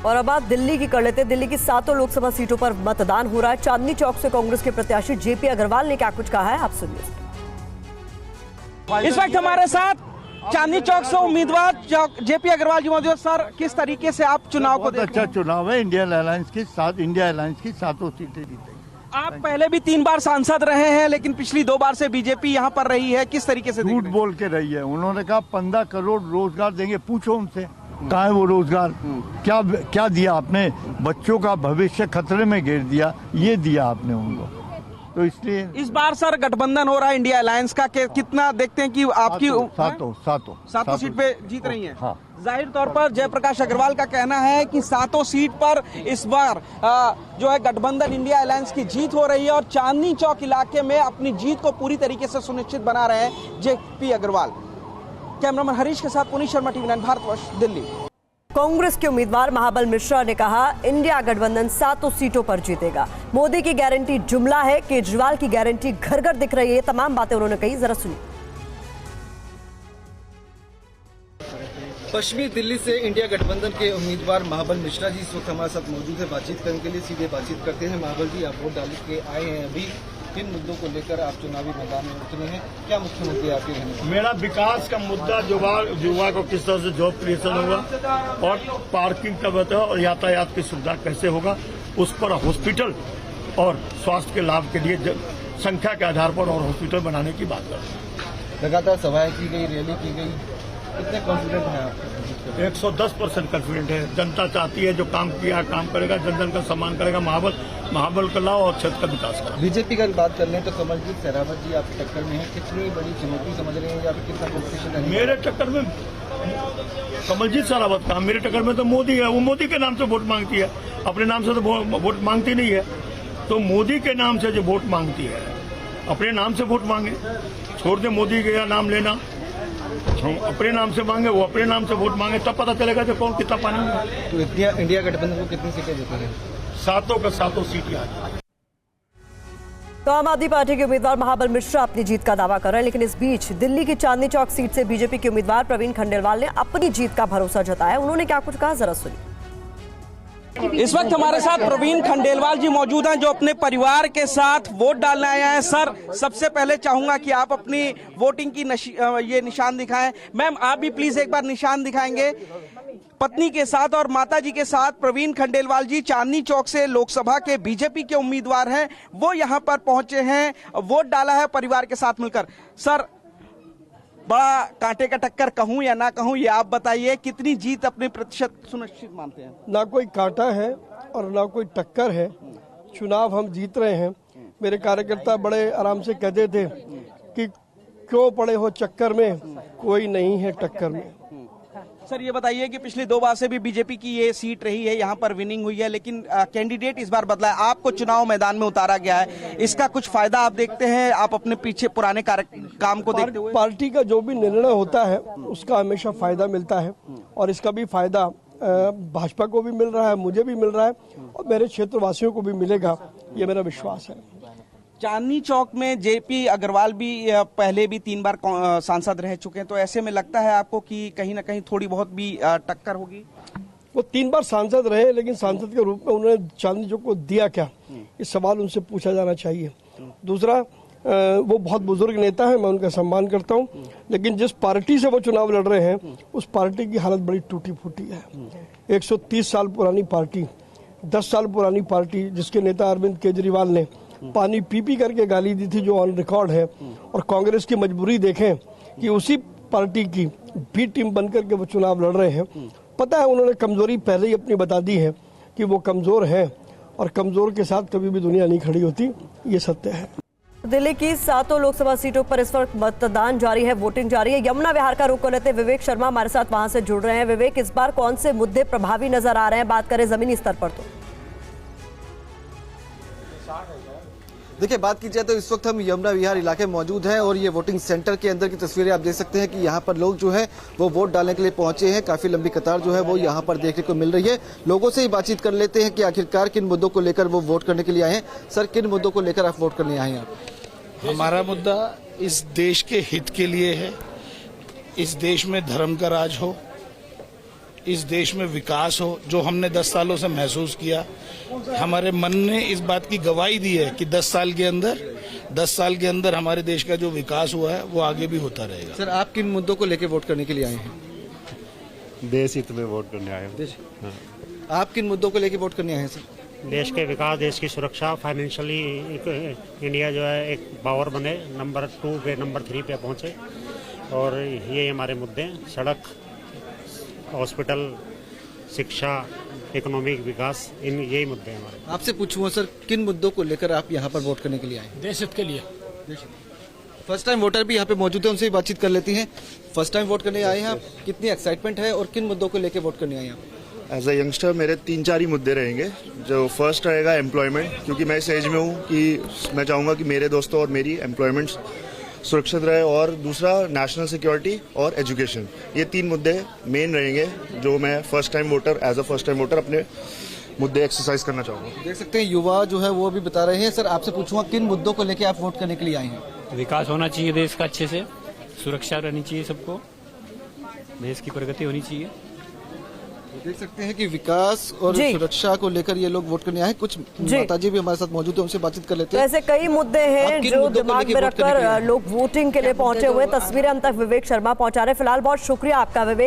और अब बात दिल्ली की कर लेते हैं। दिल्ली की 7 लोकसभा सीटों पर मतदान हो रहा है। चांदनी चौक से कांग्रेस के प्रत्याशी जेपी अग्रवाल ने क्या कुछ कहा है, आप सुनिए। इस वक्त हमारे साथ चांदनी चौक से उम्मीदवार जेपी अग्रवाल जी मौजूद। सर, किस तरीके से आप चुनाव को देखते हैं? अच्छा चुनाव है। इंडिया अलायंस की 7 सीटें जीतेगी। आप पहले भी 3 बार सांसद रहे हैं, लेकिन पिछली 2 बार से बीजेपी यहाँ पर रही है। किस तरीके से झूठ बोल के रही है। उन्होंने कहा 15 करोड़ रोजगार देंगे। पूछो उनसे कहाँ है वो रोजगार। क्या दिया आपने? बच्चों का भविष्य खतरे में घेर दिया, ये दिया आपने उनको। तो इसलिए इस बार सर गठबंधन हो रहा है इंडिया अलायंस का, कितना देखते हैं कि आपकी सातों सीट पे जीत रही हैं? हाँ। जाहिर तौर पर जयप्रकाश अग्रवाल का कहना है कि 7 सीट पर इस बार जो है गठबंधन इंडिया अलायंस की जीत हो रही है और चांदनी चौक इलाके में अपनी जीत को पूरी तरीके से सुनिश्चित बना रहे हैं जेपी अग्रवाल। कैमरामैन हरीश के साथ पुनीत शर्मा, टीवी 9 भारतवर्ष, दिल्ली। कांग्रेस के उम्मीदवार महाबल मिश्रा ने कहा, इंडिया गठबंधन 7 सीटों पर जीतेगा। मोदी की गारंटी जुमला है, केजरीवाल की गारंटी घर घर दिख रही है। तमाम बातें उन्होंने कही, जरा सुनिए। पश्चिमी दिल्ली से इंडिया गठबंधन के उम्मीदवार महाबल मिश्रा जी इस वक्त हमारे साथ मौजूद है। बातचीत करने के लिए सीधे बातचीत करते हैं। महाबल जी, आप वोट डाल के आए हैं अभी, किन मुद्दों को लेकर आप चुनावी मैदान में उतरे हैं? क्या मुख्य मुद्दे आपके रहने? मेरा विकास का मुद्दा, युवा को किस तरह से जॉब क्रिएशन होगा और पार्किंग का बताओ और यातायात की सुविधा कैसे होगा, उस पर हॉस्पिटल और स्वास्थ्य के लाभ के लिए संख्या के आधार पर और हॉस्पिटल बनाने की बात कर रहे हैं। लगातार सभाएं की गई, रैली की गई, कितने कॉन्फिडेंट हैं आप? 110% कॉन्फिडेंट है। जनता चाहती है, जो काम किया काम करेगा, जन जन का सम्मान करेगा। महाबल का लाओ और क्षेत्र का विकास करेगा। बीजेपी का बात कर लें तो कमलजीत शेरावत जी आपकी टक्कर में है। कितनी बड़ी चुनौती समझ रहे हैं या फिर कितना कॉम्पिटिशन है? मेरे टक्कर में कमलजीत शेरावत का, मेरे टक्कर में तो मोदी है। वो मोदी के नाम से वोट मांगती है, अपने नाम से तो वोट मांगती नहीं है। तो मोदी के नाम से जो वोट मांगती है, अपने नाम से वोट मांगे, छोड़ दे मोदी का नाम लेना। अपने नाम से मांगे, वो अपने नाम से वोट मांगे, तब पता चलेगा जो कौन कितना पानी। तो इंडिया गठबंधन को कितनी सीटें देते हैं? 7 सीटें आ जाए। तो आम आदमी पार्टी के उम्मीदवार महाबल मिश्रा अपनी जीत का दावा कर रहे हैं, लेकिन इस बीच दिल्ली की चांदनी चौक सीट से बीजेपी के उम्मीदवार प्रवीण खंडेलवाल ने अपनी जीत का भरोसा जताया। उन्होंने क्या कुछ कहा, जरा सुनिए। इस वक्त हमारे साथ प्रवीण खंडेलवाल जी मौजूद हैं, जो अपने परिवार के साथ वोट डालने आए हैं। सर, सबसे पहले चाहूंगा कि आप अपनी वोटिंग की ये निशान दिखाएं। मैम, आप भी प्लीज एक बार निशान दिखाएंगे। पत्नी के साथ और माता जी के साथ प्रवीण खंडेलवाल जी चांदनी चौक से लोकसभा के बीजेपी के उम्मीदवार हैं, वो यहाँ पर पहुंचे हैं, वोट डाला है परिवार के साथ मिलकर। सर, बड़ा कांटे का टक्कर कहूं या ना कहूं, ये आप बताइए, कितनी जीत अपने प्रतिशत सुनिश्चित मानते हैं? ना कोई कांटा है और ना कोई टक्कर है। चुनाव हम जीत रहे हैं। मेरे कार्यकर्ता बड़े आराम से कहते थे कि क्यों पड़े हो चक्कर में, कोई नहीं है टक्कर में। सर, ये बताइए कि पिछली 2 बार से भी बीजेपी की ये सीट रही है, यहाँ पर विनिंग हुई है, लेकिन कैंडिडेट इस बार बदला है, आपको चुनाव मैदान में उतारा गया है। इसका कुछ फायदा आप देखते हैं, आप अपने पीछे पुराने काम को देखते हुए? पार्टी का जो भी निर्णय होता है उसका हमेशा फायदा मिलता है और इसका भी फायदा भाजपा को भी मिल रहा है, मुझे भी मिल रहा है और मेरे क्षेत्रवासियों को भी मिलेगा, ये मेरा विश्वास है। चांदनी चौक में जेपी अग्रवाल भी पहले भी 3 बार सांसद रह चुके हैं, तो ऐसे में लगता है आपको कि कहीं ना कहीं थोड़ी बहुत भी टक्कर होगी? वो 3 बार सांसद रहे, लेकिन सांसद के रूप में उन्होंने चांदनी चौक को दिया क्या, इस सवाल उनसे पूछा जाना चाहिए। दूसरा, वो बहुत बुजुर्ग नेता है, मैं उनका सम्मान करता हूँ, लेकिन जिस पार्टी से वो चुनाव लड़ रहे हैं उस पार्टी की हालत बड़ी टूटी फूटी है। 130 साल पुरानी पार्टी, 10 साल पुरानी पार्टी, जिसके नेता अरविंद केजरीवाल ने पानी पी पी करके गाली दी थी, जो ऑन रिकॉर्ड है। और कांग्रेस की मजबूरी देखें कि उसी पार्टी की बी टीम बनकर के वो चुनाव लड़ रहे हैं। पता है, उन्होंने कमजोरी पहले ही अपनी बता दी है कि वो कमजोर है और कमजोर के साथ कभी भी दुनिया नहीं खड़ी होती, ये सत्य है। दिल्ली की 7 लोकसभा सीटों पर इस वक्त मतदान जारी है, वोटिंग जारी है। यमुना विहार का रुख कर लेते विवेक शर्मा हमारे साथ वहां से जुड़ रहे हैं। विवेक, इस बार कौन से मुद्दे प्रभावी नजर आ रहे हैं, बात करें जमीनी स्तर पर? तो देखिए, बात की जाए तो इस वक्त हम यमुना विहार इलाके में मौजूद हैं और ये वोटिंग सेंटर के अंदर की तस्वीरें आप देख सकते हैं कि यहाँ पर लोग जो है वो वोट डालने के लिए पहुंचे हैं। काफी लंबी कतार जो है वो यहाँ पर देखने को मिल रही है। लोगों से ही बातचीत कर लेते हैं कि आखिरकार किन मुद्दों को लेकर वो वोट करने के लिए आए हैं। सर, किन मुद्दों को लेकर आप वोट करने आए हैं? हमारा मुद्दा इस देश के हित के लिए है। इस देश में धर्म का राज हो, इस देश में विकास हो, जो हमने 10 सालों से महसूस किया। हमारे मन ने इस बात की गवाही दी है कि 10 साल के अंदर हमारे देश का जो विकास हुआ है वो आगे भी होता रहेगा। सर आप किन मुद्दों को लेकर वोट करने के लिए आए हैं? देश हित में वोट करने आए हैं। आप किन मुद्दों को लेकर वोट करने आए हैं सर? देश के विकास, देश की सुरक्षा, फाइनेंशियली इंडिया जो है एक पावर बने, नंबर 2 पे नंबर 3 पे पहुंचे, और ये हमारे मुद्दे हैं। सड़क, हॉस्पिटल, शिक्षा, इकोनॉमिक विकास, इन यही मुद्दे हैं हमारे। आपसे पूछूंगा सर, किन मुद्दों को लेकर आप यहाँ पर वोट करने के लिए आए हैं? देश हित के लिए। फर्स्ट टाइम वोटर भी यहाँ पे मौजूद है, उनसे भी बातचीत कर लेती हैं। फर्स्ट टाइम वोट करने आए हैं आप, कितनी एक्साइटमेंट है और किन मुद्दों को लेकर वोट करने आए हैं आप? एज ए यंगस्टर मेरे 3-4 ही मुद्दे रहेंगे। जो फर्स्ट रहेगा एम्प्लॉयमेंट, क्योंकि मैं इस एज में हूँ कि मैं चाहूँगा कि मेरे दोस्तों और मेरी एम्प्लॉयमेंट सुरक्षित रहे, और दूसरा नेशनल सिक्योरिटी और एजुकेशन। ये 3 मुद्दे मेन रहेंगे जो मैं फर्स्ट टाइम वोटर अपने मुद्दे एक्सरसाइज करना चाहूँगा। देख सकते हैं युवा जो है वो भी बता रहे हैं। सर आपसे पूछूंगा, किन मुद्दों को लेकर आप वोट करने के लिए आए हैं? विकास होना चाहिए देश का अच्छे से, सुरक्षा रहनी चाहिए सबको, देश की प्रगति होनी चाहिए। देख सकते हैं कि विकास और जी। सुरक्षा को लेकर ये लोग वोट करने आए हैं। कुछ जी। माताजी भी हमारे साथ मौजूद है, उनसे बातचीत कर लेते तो हैं। ऐसे कई मुद्दे हैं आप किन जो मुद्दों को दिमाग लेके में वोट करने के लिए रखकर आए हैं? लोग वोटिंग के लिए पहुंचे हुए। तस्वीरें हम तक विवेक शर्मा पहुंचा रहे। फिलहाल बहुत शुक्रिया आपका विवेक।